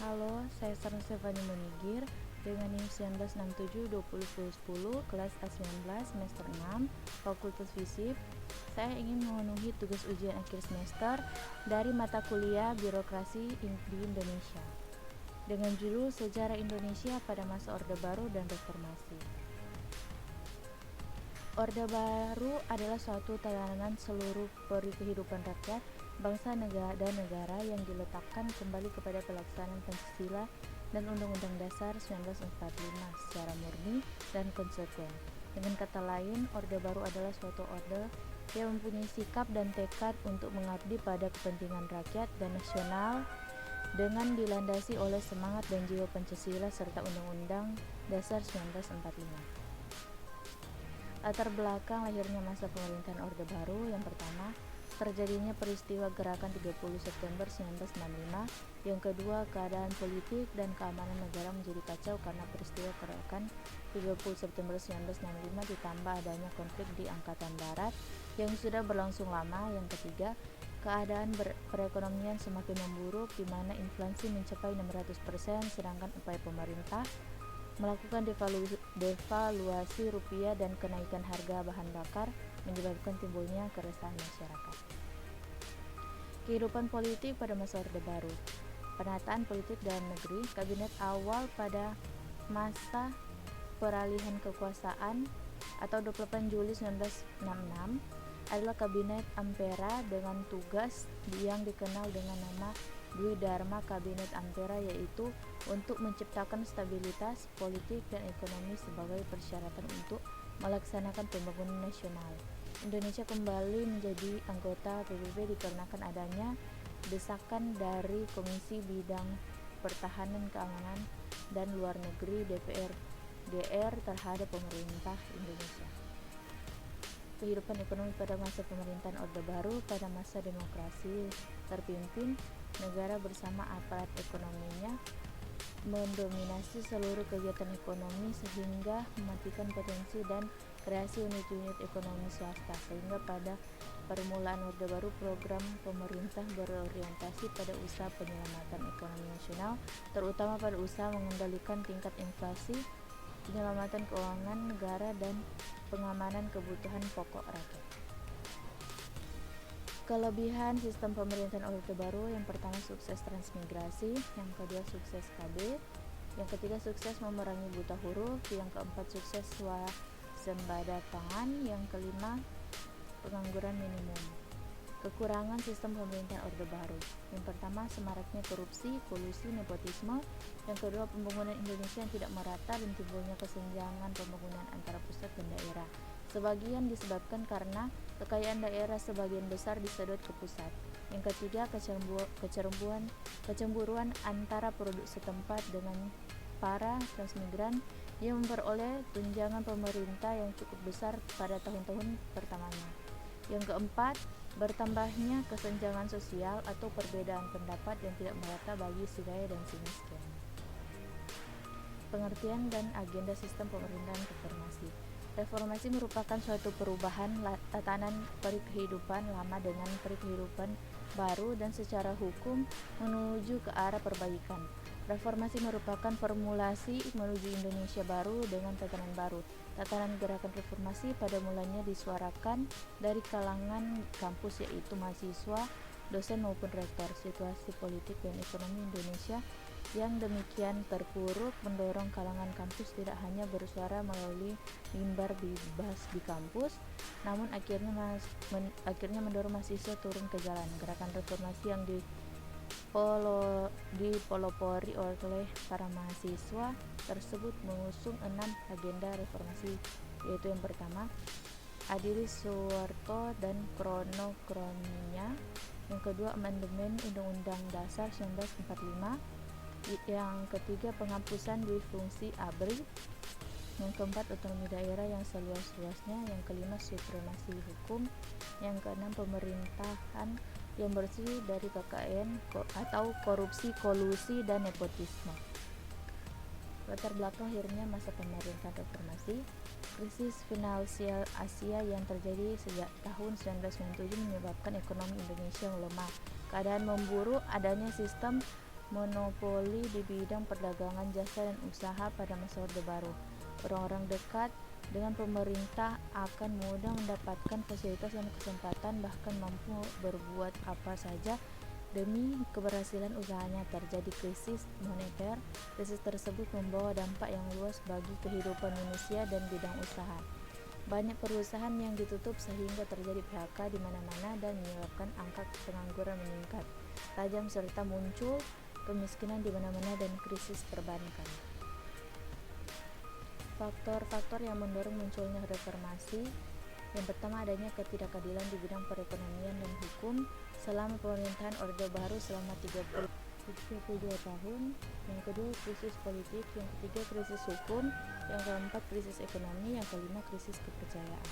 Halo, saya Sarah Stefani Monigir dengan NIM 19672010 kelas A19 semester 6 Fakultas Fisip. Saya ingin memenuhi tugas ujian akhir semester dari mata kuliah Birokrasi di Indonesia dengan judul Sejarah Indonesia pada masa Orde Baru dan Reformasi. Orde Baru adalah suatu tatanan seluruh kehidupan rakyat, bangsa dan negara yang diletakkan kembali kepada pelaksanaan Pancasila dan Undang-Undang Dasar 1945 secara murni dan konsekuen. Dengan kata lain, Orde Baru adalah suatu orde yang mempunyai sikap dan tekad untuk mengabdi pada kepentingan rakyat dan nasional dengan dilandasi oleh semangat dan jiwa Pancasila serta Undang-Undang Dasar 1945. Latar belakang lahirnya masa pemerintahan Orde Baru: yang pertama, terjadinya peristiwa gerakan 30 September 1965. Yang kedua, keadaan politik dan keamanan negara menjadi kacau karena peristiwa gerakan 30 September 1965 ditambah adanya konflik di Angkatan Darat yang sudah berlangsung lama. Yang ketiga, keadaan perekonomian semakin memburuk di mana inflasi mencapai 600%, sedangkan upaya pemerintah melakukan devaluasi rupiah dan kenaikan harga bahan bakar menyebabkan timbulnya keresahan masyarakat. Kehidupan politik pada masa Orde Baru. Penataan politik dalam negeri. Kabinet awal pada masa peralihan kekuasaan atau 28 Juli 1966 adalah Kabinet Ampera dengan tugas yang dikenal dengan nama Dwi Dharma Kabinet Ampera, yaitu untuk menciptakan stabilitas politik dan ekonomi sebagai persyaratan untuk melaksanakan pembangunan nasional. Indonesia kembali menjadi anggota PBB dikarenakan adanya desakan dari Komisi Bidang Pertahanan, Keamanan, dan Luar Negeri (DPR) terhadap pemerintah Indonesia. Kehidupan ekonomi pada masa pemerintahan Orde Baru. Pada masa demokrasi terpimpin, negara bersama aparat ekonominya mendominasi seluruh kegiatan ekonomi sehingga mematikan potensi dan kreasi unit-unit ekonomi swasta, sehingga pada permulaan Orde Baru program pemerintah berorientasi pada usaha penyelamatan ekonomi nasional, terutama pada usaha mengendalikan tingkat inflasi, penyelamatan keuangan negara, dan pengamanan kebutuhan pokok rakyat. Kelebihan sistem pemerintahan Orde Baru: yang pertama, sukses transmigrasi. Yang kedua, sukses KB. Yang ketiga, sukses memerangi buta huruf. Yang keempat, sukses swasembada pangan. Yang kelima, pengangguran minimum. Kekurangan sistem pemerintahan Orde Baru: yang pertama, semaraknya korupsi, kolusi, nepotisme. Yang kedua, pembangunan Indonesia yang tidak merata dan timbulnya kesenjangan pembangunan antara pusat dan daerah. Sebagian disebabkan karena kekayaan daerah sebagian besar disedot ke pusat. Yang ketiga, kecemburuan antara penduduk setempat dengan para transmigran yang memperoleh tunjangan pemerintah yang cukup besar pada tahun-tahun pertamanya. Yang keempat, bertambahnya kesenjangan sosial atau perbedaan pendapat yang tidak merata bagi si kaya dan si miskin. Pengertian dan agenda sistem pemerintahan reformasi. Reformasi merupakan suatu perubahan tatanan perkehidupan lama dengan perkehidupan baru dan secara hukum menuju ke arah perbaikan. Reformasi merupakan formulasi menuju Indonesia baru dengan tatanan baru. Tatanan gerakan reformasi pada mulanya disuarakan dari kalangan kampus, yaitu mahasiswa, dosen maupun rektor. Situasi politik dan ekonomi Indonesia yang demikian terpuruk mendorong kalangan kampus tidak hanya bersuara melalui mimbar bebas di kampus, namun akhirnya mendorong mahasiswa turun ke jalan. Gerakan reformasi yang dipelopori oleh para mahasiswa tersebut mengusung 6 agenda reformasi, yaitu yang pertama, adili Soeharto dan krono-kroninya. Yang kedua, amandemen Undang-Undang Dasar 1945. Yang ketiga, penghapusan duifungsi ABRI. Yang keempat, otonomi daerah yang seluas-luasnya. Yang kelima, supremasi hukum. Yang keenam, pemerintahan yang bersih dari KKN atau korupsi, kolusi, dan nepotisme. Latar belakang akhirnya masa pemerintahan reformasi. Krisis finansial Asia yang terjadi sejak tahun 1997 menyebabkan ekonomi Indonesia melemah. Keadaan memburuk, adanya sistem monopoli di bidang perdagangan, jasa, dan usaha pada masa Orde Baru. Orang-orang dekat dengan pemerintah akan mudah mendapatkan fasilitas dan kesempatan, bahkan mampu berbuat apa saja demi keberhasilan usahanya. Terjadi krisis moneter. Krisis tersebut membawa dampak yang luas bagi kehidupan manusia dan bidang usaha. Banyak perusahaan yang ditutup sehingga terjadi PHK di mana-mana dan menyebabkan angka pengangguran meningkat tajam serta muncul kemiskinan di mana-mana dan krisis perbankan. Faktor-faktor yang mendorong munculnya reformasi. Yang pertama, adanya ketidakadilan di bidang perekonomian dan hukum selama pemerintahan Orde Baru selama 32 tahun. Yang kedua, krisis politik. Yang ketiga, krisis hukum. Yang keempat, krisis ekonomi. Yang kelima, krisis kepercayaan.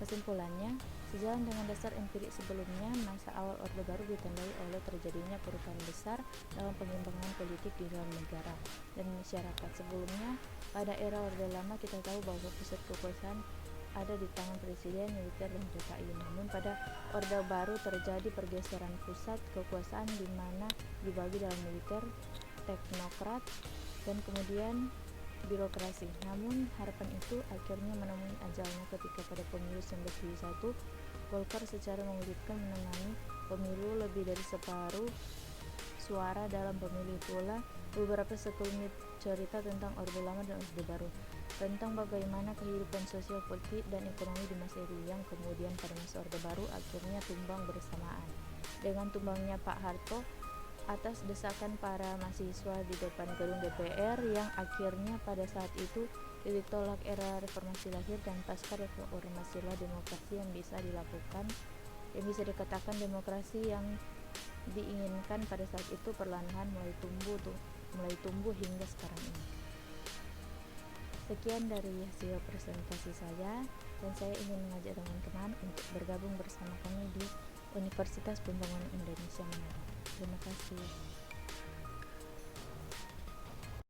Kesimpulannya, sejalan dengan dasar empirik sebelumnya, masa awal Orde Baru ditandai oleh terjadinya perubahan besar dalam pengembangan politik di dalam negara dan masyarakat. Sebelumnya, pada era Orde Lama kita tahu bahwa pusat kekuasaan ada di tangan presiden, militer, dan DKI. Namun pada Orde Baru terjadi pergeseran pusat kekuasaan di mana dibagi dalam militer, teknokrat, dan kemudian birokrasi. Namun harapan itu akhirnya menemui ajalnya ketika pada pemilu 1971 Golkar secara mengejutkan menangani pemilu lebih dari separuh suara dalam pemilu. Itulah beberapa sekelumit cerita tentang Orde Lama dan Orde Baru, tentang bagaimana kehidupan sosial, politik, dan ekonomi di masa itu yang kemudian pada masa Orde Baru akhirnya tumbang bersamaan dengan tumbangnya Pak Harto atas desakan para mahasiswa di depan gedung DPR yang akhirnya pada saat itu titik tolak era reformasi lahir. Dan pasca reformasilah demokrasi yang bisa dilakukan, yang bisa dikatakan demokrasi yang diinginkan pada saat itu perlahan mulai tumbuh hingga sekarang ini. Sekian dari hasil presentasi saya, dan saya ingin mengajak teman-teman untuk bergabung bersama kami di Universitas Pembangunan Indonesia Manado. Terima kasih.